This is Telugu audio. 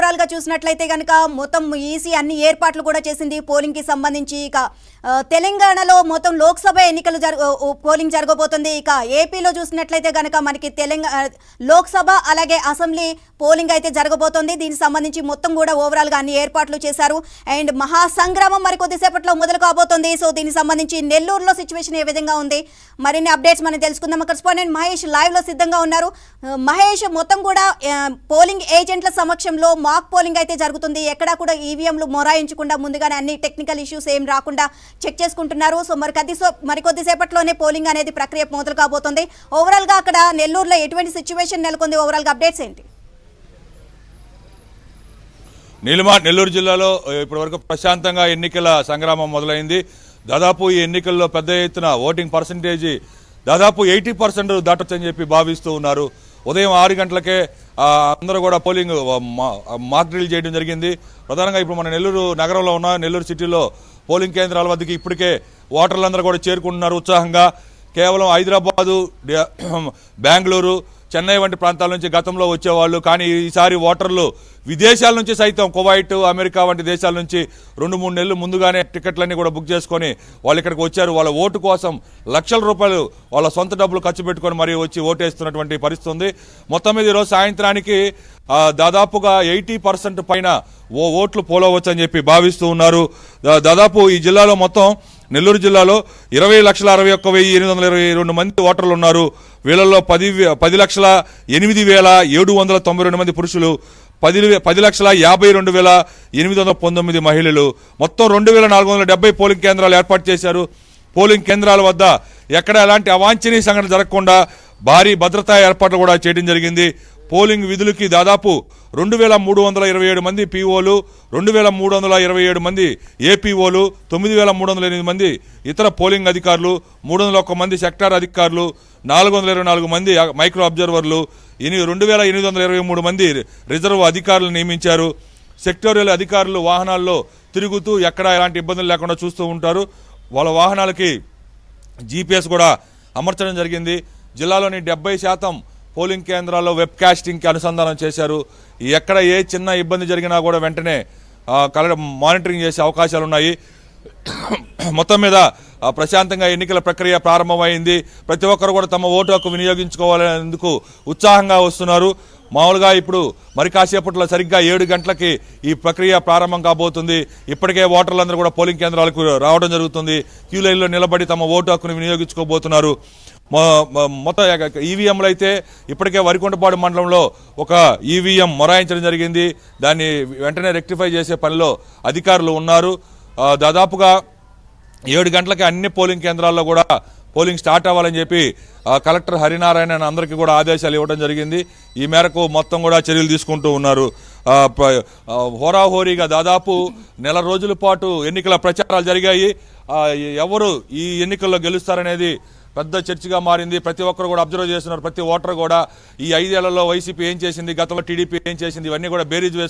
ఓవరాల్ గా చూసినట్లయితే గనక మొత్తం ఈసీ అన్ని ఏర్పాట్లు కూడా చేసింది పోలింగ్ కి సంబంధించి. ఇక తెలంగాణలో మొత్తం లోక్సభ ఎన్నికలు పోలింగ్ జరగబోతుంది. ఇక ఏపీలో చూసినట్లయితే గనక మనకి లోక్సభ అలాగే అసెంబ్లీ పోలింగ్ అయితే జరగబోతోంది. దీనికి సంబంధించి మొత్తం కూడా ఓవరాల్ గా అన్ని ఏర్పాట్లు చేశారు. అండ్ మహాసంగ్రామం మరి కొద్దిసేపట్లో మొదలు కాబోతోంది. సో దీనికి సంబంధించి నెల్లూరులో సిచ్యువేషన్ ఏ విధంగా ఉంది, మరిన్ని అప్డేట్స్ మనం తెలుసుకుందాం. కరెస్పాండెంట్ మహేష్ లైవ్ లో సిద్ధంగా ఉన్నారు. మహేష్, మొత్తం కూడా పోలింగ్ ఏజెంట్ల సమక్షంలో మాక్ పోలింగ్ అయితే జరుగుతుంది. ఎక్కడా కూడా ఈవీఎంలు మొరాయించకుండా ముందుగానే అన్ని టెక్నికల్ ఇష్యూస్ ఏం రాకుండా చెక్ చేసుకుంటున్నారు. సో మరికొద్దిసేపట్లోనే పోలింగ్ అనేది ప్రక్రియ మొదలు కాబోతుంది. ఓవరాల్ గా అక్కడ నెల్లూరులో ఎటువంటి సిచ్యువేషన్ నెలకొంది, ఓవరాల్ గా అప్డేట్స్ ఏంటి? నెల్లూరు జిల్లాలో ఇప్పటివరకు ప్రశాంతంగా ఎన్నికల సంగ్రామం మొదలైంది. దాదాపు ఈ ఎన్నికల్లో పెద్ద ఎత్తున ఓటింగ్ పర్సంటేజీ దాదాపు 80% దాటొచ్చని చెప్పి భావిస్తూ ఉన్నారు. ఉదయం 6 గంటలకే అందరూ కూడా పోలింగ్ మాక్ డ్రిల్ చేయడం జరిగింది. ప్రధానంగా ఇప్పుడు మన నెల్లూరు నగరంలో ఉన్న నెల్లూరు సిటీలో పోలింగ్ కేంద్రాల వద్దకి ఇప్పటికే ఓటర్లందరూ కూడా చేరుకుంటున్నారు ఉత్సాహంగా. కేవలం హైదరాబాదు, బెంగళూరు, చెన్నై వంటి ప్రాంతాల నుంచి గతంలో వచ్చేవాళ్ళు, కానీ ఈసారి ఓటర్లు విదేశాల నుంచి సైతం కువైట్, అమెరికా వంటి దేశాల నుంచి 2-3 నెలలు ముందుగానే టికెట్లన్నీ కూడా బుక్ చేసుకొని వాళ్ళు ఇక్కడికి వచ్చారు. వాళ్ళ ఓటు కోసం లక్షల రూపాయలు వాళ్ళ సొంత డబ్బులు ఖర్చు పెట్టుకొని మరీ వచ్చి ఓటేస్తున్నటువంటి పరిస్థితి ఉంది. మొత్తం మీద ఈరోజు సాయంత్రానికి దాదాపుగా 80% పైన ఓట్లు పోలవచ్చని చెప్పి భావిస్తూ ఉన్నారు. దాదాపు ఈ జిల్లాలో మొత్తం నెల్లూరు జిల్లాలో 20,61,822 మంది ఓటర్లు ఉన్నారు. వీళ్ళల్లో 10,08,792 మంది పురుషులు, 10,52,819 మహిళలు. మొత్తం 2,470 పోలింగ్ కేంద్రాలు ఏర్పాటు చేశారు. పోలింగ్ కేంద్రాల వద్ద ఎక్కడ ఎలాంటి అవాంఛనీయ సంఘటన జరగకుండా భారీ భద్రతా ఏర్పాట్లు కూడా చేయడం జరిగింది. పోలింగ్ విధులకి దాదాపు 2,327 మంది పీఓలు, 2,327 మంది ఏపీఓలు, 9,308 మంది ఇతర పోలింగ్ అధికారులు, 301 మంది సెక్టార్ అధికారులు, 424 మంది మైక్రో అబ్జర్వర్లు, 2,823 మంది రిజర్వ్ అధికారులు నియమించారు. సెక్టోరియల్ అధికారులు వాహనాల్లో తిరుగుతూ ఎక్కడ ఎలాంటి ఇబ్బందులు లేకుండా చూస్తూ ఉంటారు. వాళ్ళ వాహనాలకి జీపీఎస్ కూడా అమర్చడం జరిగింది. జిల్లాలోని 70% పోలింగ్ కేంద్రాల్లో వెబ్ కాస్టింగ్కి అనుసంధానం చేశారు. ఎక్కడ ఏ చిన్న ఇబ్బంది జరిగినా కూడా వెంటనే మానిటరింగ్ చేసే అవకాశాలు ఉన్నాయి. మొత్తం మీద ప్రశాంతంగా ఎన్నికల ప్రక్రియ ప్రారంభమైంది. ప్రతి ఒక్కరు కూడా తమ ఓటు హక్కు వినియోగించుకోవాలనేందుకు ఉత్సాహంగా వస్తున్నారు. మామూలుగా ఇప్పుడు మరి కాసేపట్లో సరిగ్గా 7 గంటలకి ఈ ప్రక్రియ ప్రారంభం కాబోతుంది. ఇప్పటికే ఓటర్లందరూ కూడా పోలింగ్ కేంద్రాలకు రావడం జరుగుతుంది. క్యూ లైన్లో నిలబడి తమ ఓటు హక్కును వినియోగించుకోబోతున్నారు. మొత్తం ఈవీఎంలు అయితే ఇప్పటికే వరికొండపాడు మండలంలో ఒక ఈవీఎం మొరాయించడం జరిగింది. దాన్ని వెంటనే రెక్టిఫై చేసే పనిలో అధికారులు ఉన్నారు. దాదాపుగా 7 గంటలకి అన్ని పోలింగ్ కేంద్రాల్లో కూడా పోలింగ్ స్టార్ట్ అవ్వాలని చెప్పి కలెక్టర్ హరినారాయణ అందరికీ కూడా ఆదేశాలు ఇవ్వడం జరిగింది. ఈ మేరకు మొత్తం కూడా చర్యలు తీసుకుంటూ ఉన్నారు. హోరాహోరీగా దాదాపు నెల రోజుల పాటు ఎన్నికల ప్రచారాలు జరిగాయి. ఎవరు ఈ ఎన్నికల్లో గెలుస్తారనేది పెద్ద చర్చగా మారింది. ప్రతి ఒక్కరు కూడా అబ్జర్వ్ చేస్తున్నారు. ప్రతి ఓటర్ కూడా ఈ 5 ఏళ్లలో వైసీపీ ఏం చేసింది, గతంలో టీడీపీ ఏం చేసింది, ఇవన్నీ కూడా బేరీజ్